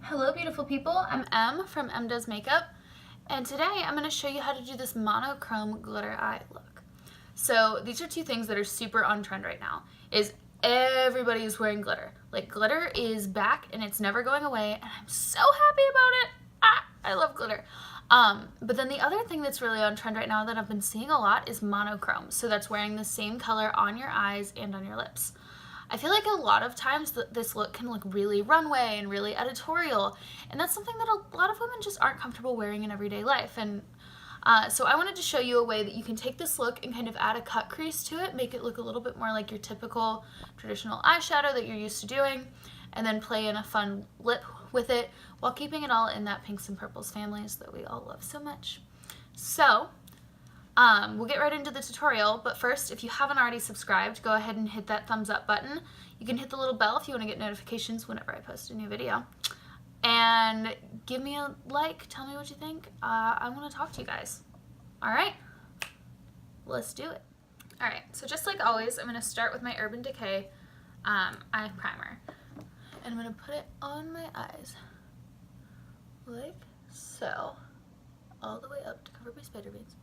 Hello beautiful people, I'm Em from Em Does Makeup, and today I'm going to show you how to do this monochrome glitter eye look. So these are two things that are super on trend right now, is everybody is wearing glitter. Like, glitter is back and it's never going away, and I'm so happy about it. I love glitter. But then the other thing that's really on trend right now that I've been seeing a lot is monochrome. So that's wearing the same color on your eyes and on your lips. I feel like a lot of times this look can look really runway and really editorial, and that's something that a lot of women just aren't comfortable wearing in everyday life. And so I wanted to show you a way that you can take this look and kind of add a cut crease to it, make it look a little bit more like your typical traditional eyeshadow that you're used to doing, and then play in a fun lip with it while keeping it all in that pinks and purples families that we all love so much. So we'll get right into the tutorial, but first, if you haven't already subscribed, go ahead and hit that thumbs up button. You can hit the little bell if you want to get notifications whenever I post a new video. And give me a like, tell me what you think. I want to talk to you guys. Alright, let's do it. Alright, so just like always, I'm going to start with my Urban Decay eye primer. And I'm going to put it on my eyes, like so, all the way up to cover my spider veins.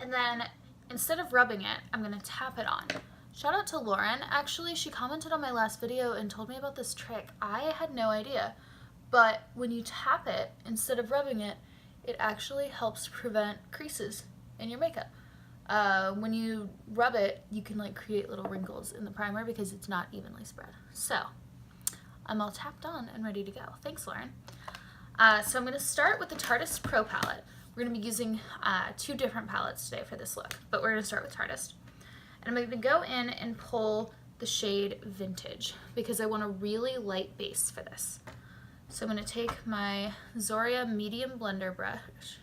And then, instead of rubbing it, I'm going to tap it on. Shout out to Lauren. Actually, she commented on my last video and told me about this trick. I had no idea. But when you tap it, instead of rubbing it, it actually helps prevent creases in your makeup. When you rub it, you can like create little wrinkles in the primer because it's not evenly spread. So, I'm all tapped on and ready to go. Thanks, Lauren. So I'm going to start with the Tarte Pro palette. We're going to be using two different palettes today for this look, but we're going to start with Tarte. And I'm going to go in and pull the shade Vintage because I want a really light base for this. So I'm going to take my Zoria medium blender brush,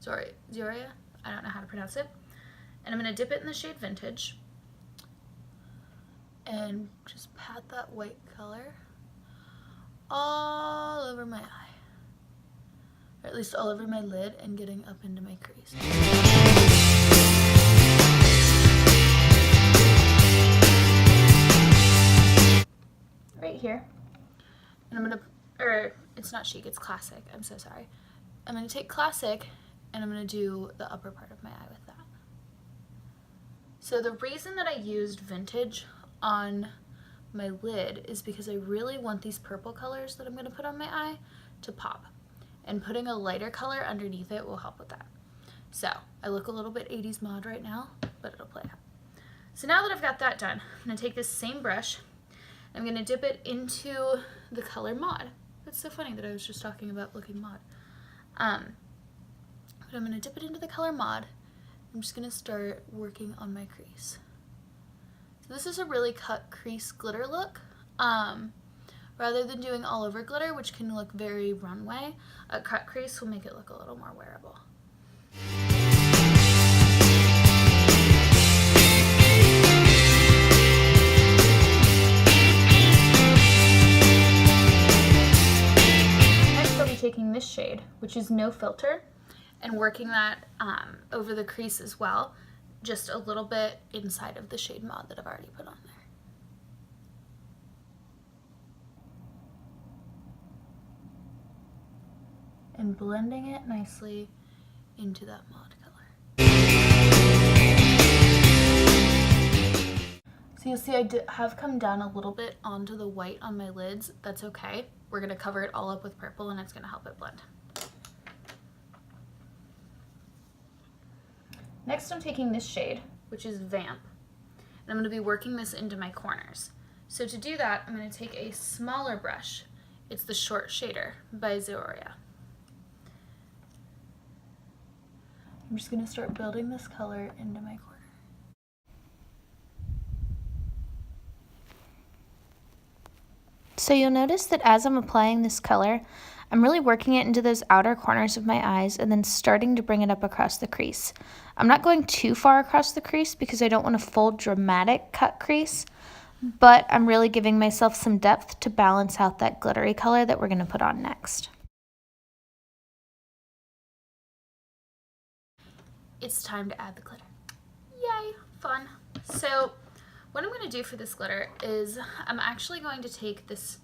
Zoria, I don't know how to pronounce it, and I'm going to dip it in the shade Vintage and just pat that white color all over my eye. Or at least all over my lid and getting up into my crease. Right here. And I'm gonna, it's not Chic, it's Classic, I'm so sorry. I'm gonna take Classic and I'm gonna do the upper part of my eye with that. So the reason that I used Vintage on my lid is because I really want these purple colors that I'm gonna put on my eye to pop. And putting a lighter color underneath it will help with that. So, I look a little bit 80s mod right now, but it'll play out. So now that I've got that done, I'm going to take this same brush, and I'm going to dip it into the color Mod. That's so funny that I was just talking about looking mod. But I'm going to dip it into the color Mod. I'm just going to start working on my crease. So this is a really cut crease glitter look. Rather than doing all over glitter, which can look very runway, a cut crease will make it look a little more wearable. Next I'll be taking this shade, which is No Filter, and working that over the crease as well, just a little bit inside of the shade Mod that I've already put on there. And blending it nicely into that mod color. So you'll see I have come down a little bit onto the white on my lids. That's okay. We're going to cover it all up with purple and it's going to help it blend. Next I'm taking this shade, which is Vamp, and I'm going to be working this into my corners. So to do that, I'm going to take a smaller brush. It's the Short Shader by Zoria. I'm just going to start building this color into my corner. So you'll notice that as I'm applying this color, I'm really working it into those outer corners of my eyes and then starting to bring it up across the crease. I'm not going too far across the crease because I don't want a full dramatic cut crease, but I'm really giving myself some depth to balance out that glittery color that we're going to put on next. It's time to add the glitter. Yay, fun. So what I'm going to do for this glitter is I'm actually going to take this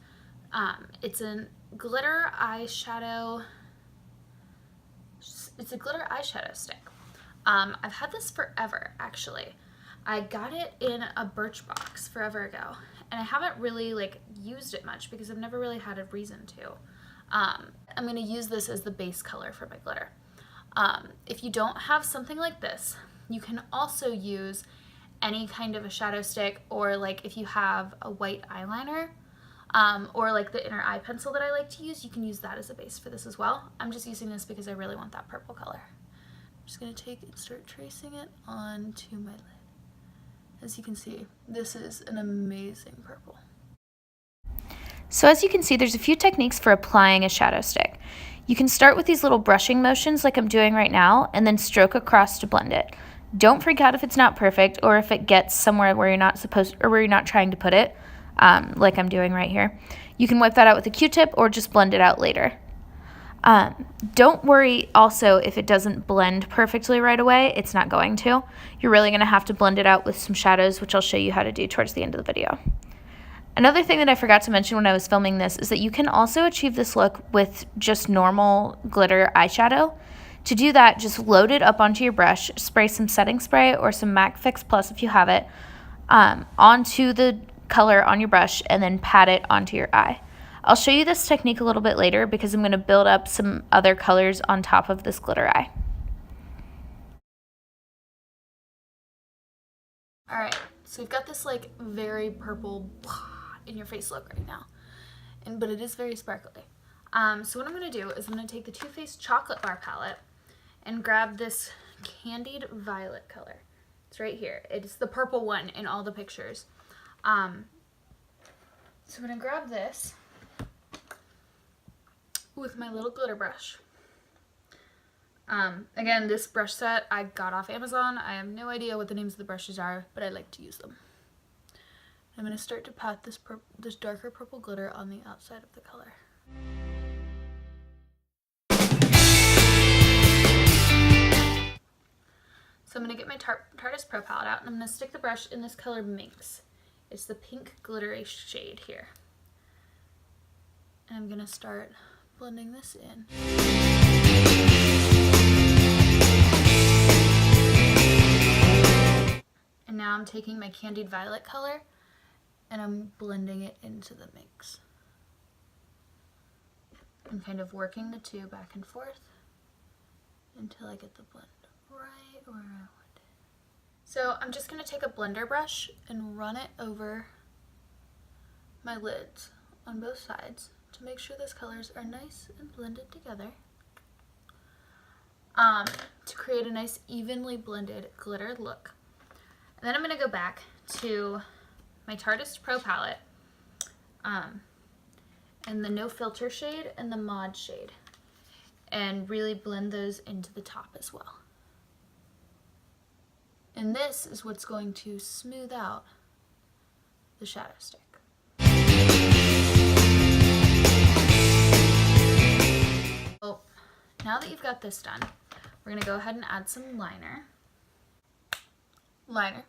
It's a glitter eyeshadow. It's a glitter eyeshadow stick. I've had this forever, actually. I got it in a Birchbox forever ago, and I haven't really like used it much because I've never really had a reason to. I'm going to use this as the base color for my glitter. If you don't have something like this, you can also use any kind of a shadow stick, or like if you have a white eyeliner, or like the inner eye pencil that I like to use, you can use that as a base for this as well. I'm just using this because I really want that purple color. I'm just going to take and start tracing it onto my lid. As you can see, this is an amazing purple. So as you can see, there's a few techniques for applying a shadow stick. You can start with these little brushing motions like I'm doing right now, and then stroke across to blend it. Don't freak out if it's not perfect, or if it gets somewhere where you're not supposed, or where you're not trying to put it, like I'm doing right here. You can wipe that out with a Q-tip or just blend it out later. Don't worry also if it doesn't blend perfectly right away. It's not going to. You're really going to have to blend it out with some shadows, which I'll show you how to do towards the end of the video. Another thing that I forgot to mention when I was filming this is that you can also achieve this look with just normal glitter eyeshadow. To do that, just load it up onto your brush, spray some setting spray or some MAC Fix Plus if you have it, onto the color on your brush, and then pat it onto your eye. I'll show you this technique a little bit later because I'm going to build up some other colors on top of this glitter eye. Alright, so we've got this like very purple in your face look right now, but it is very sparkly. So what I'm going to do is I'm going to take the Too Faced Chocolate Bar palette and grab this Candied Violet color. It's right here. It's the purple one in all the pictures. So I'm going to grab this with my little glitter brush. Again, this brush set I got off Amazon. I have no idea what the names of the brushes are, but I like to use them. I'm going to start to pat this darker purple glitter on the outside of the color. So I'm going to get my Tarteist Pro palette out, and I'm going to stick the brush in this color Minx. It's the pink glittery shade here. And I'm going to start blending this in. And now I'm taking my Candied Violet color and I'm blending it into the mix. I'm kind of working the two back and forth until I get the blend right where I want it. So I'm just going to take a blender brush and run it over my lids on both sides to make sure those colors are nice and blended together, to create a nice evenly blended glitter look. And then I'm going to go back to my Tarteist Pro palette, and the No Filter shade and the Mod shade, and really blend those into the top as well. And this is what's going to smooth out the shadow stick. So now that you've got this done, we're going to go ahead and add some liner. And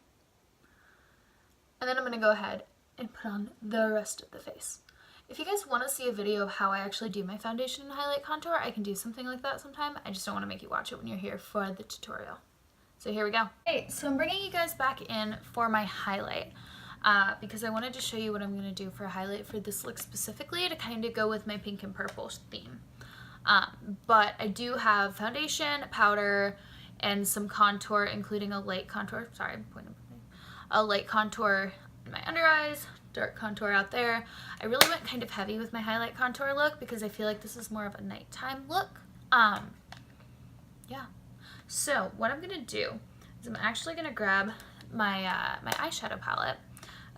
then I'm going to go ahead and put on the rest of the face. If you guys want to see a video of how I actually do my foundation and highlight contour, I can do something like that sometime. I just don't want to make you watch it when you're here for the tutorial. So here we go. Hey, so I'm bringing you guys back in for my highlight, because I wanted to show you what I'm going to do for a highlight for this look specifically to kind of go with my pink and purple theme. But I do have foundation, powder, and some contour, including a light contour. Sorry, I'm pointing at a light contour in my under eyes, dark contour out there. I really went kind of heavy with my highlight contour look because I feel like this is more of a nighttime look. Yeah. So what I'm gonna do is I'm actually gonna grab my my eyeshadow palette,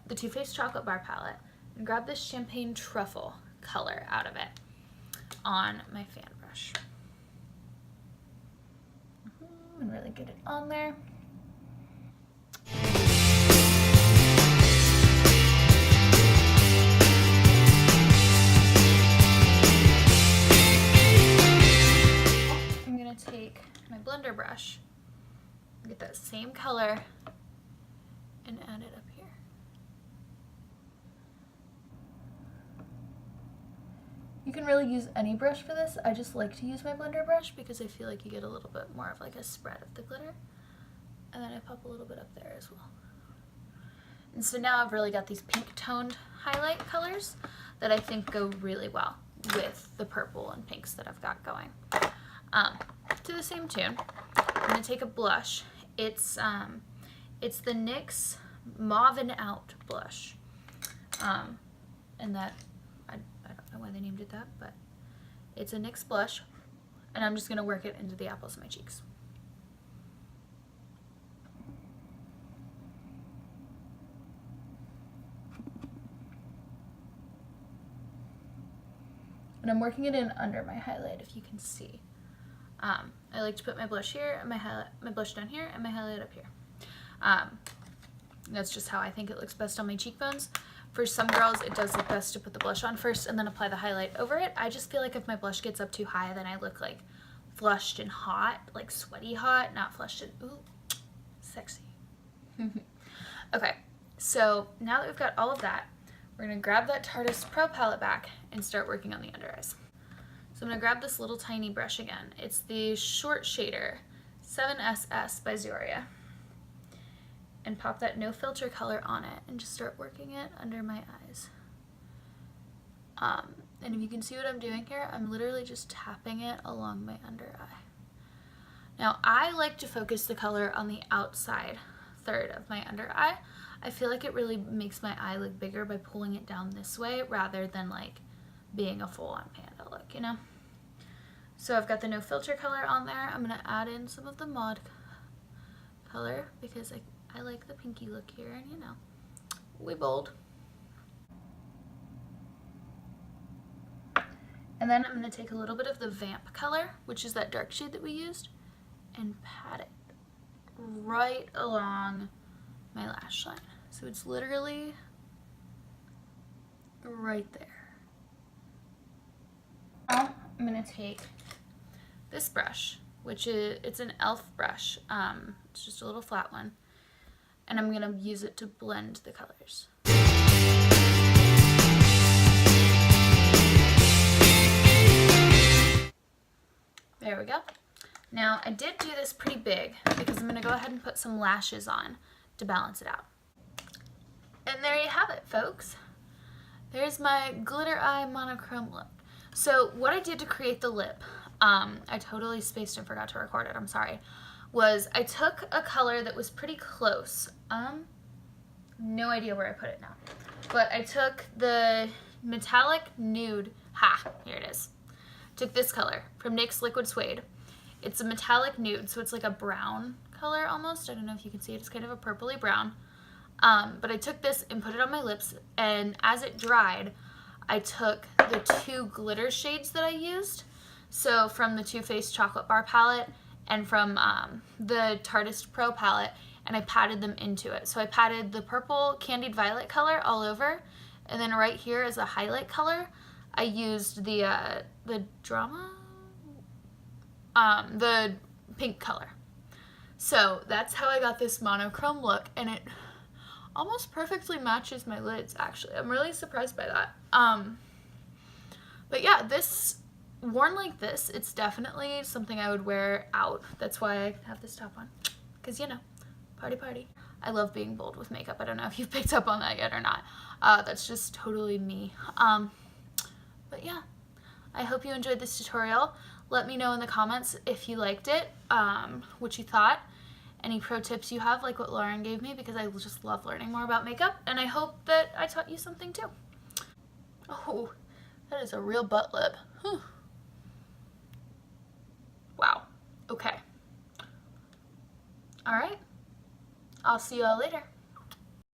the Too Faced Chocolate Bar palette, and grab this Champagne Truffle color out of it on my fan brush. And really get it on there. I'm gonna take my blender brush, get that same color, and add it up here. You can really use any brush for this. I just like to use my blender brush because I feel like you get a little bit more of like a spread of the glitter. And then I pop a little bit up there as well. And so now I've really got these pink toned highlight colors that I think go really well with the purple and pinks that I've got going. To the same tune, I'm going to take a blush. It's the NYX Mauve and Out blush. And that, I don't know why they named it that, but it's a NYX blush. And I'm just going to work it into the apples of my cheeks. And I'm working it in under my highlight, if you can see. I like to put my blush here, and my blush down here, and my highlight up here. That's just how I think it looks best on my cheekbones. For some girls, it does look best to put the blush on first and then apply the highlight over it. I just feel like if my blush gets up too high, then I look like flushed and hot, like sweaty hot, not flushed and, ooh, sexy. Okay, so now that we've got all of that, we're going to grab that Tarte Pro palette back and start working on the under eyes. So I'm going to grab this little tiny brush again. It's the short shader 7SS by Zoria. And pop that no filter color on it and just start working it under my eyes. And if you can see what I'm doing here, I'm literally just tapping it along my under eye. Now I like to focus the color on the outside third of my under eye. I feel like it really makes my eye look bigger by pulling it down this way rather than like being a full-on panda look, you know? So I've got the no filter color on there. I'm gonna add in some of the mod color because I like the pinky look here, and you know, we bold. And then I'm gonna take a little bit of the Vamp color, which is that dark shade that we used, and pat it right along my lash line. So it's literally right there. Now I'm gonna take this brush, which is, it's an e.l.f. brush. It's just a little flat one. And I'm gonna use it to blend the colors. There we go. Now I did do this pretty big because I'm gonna go ahead and put some lashes on to balance it out. And there you have it, folks. There's my glitter eye monochrome look. So what I did to create the lip, I totally spaced and forgot to record it, I'm sorry, was I took a color that was pretty close. No idea where I put it now. But I took the metallic nude, here it is. Took this color from NYX Liquid Suede. It's a metallic nude, so it's like a brown color almost. I don't know if you can see it, it's kind of a purpley brown. But I took this and put it on my lips, and as it dried, I took the two glitter shades that I used. So from the Too Faced Chocolate Bar palette and from the Tarte Pro palette, and I patted them into it. So I patted the purple Candied Violet color all over, and then right here as a highlight color, I used the pink color. So that's how I got this monochrome look, and it almost perfectly matches my lids, actually. I'm really surprised by that. But yeah, this, worn like this, it's definitely something I would wear out. That's why I have this top on, because, you know, party. I love being bold with makeup. I don't know if you've picked up on that yet or not. That's just totally me. But yeah, I hope you enjoyed this tutorial. Let me know in the comments if you liked it, what you thought, any pro tips you have, like what Lauren gave me, because I just love learning more about makeup, and I hope that I taught you something too. Oh, that is a real butt lip. Whew. Wow. Okay. All right. I'll see you all later.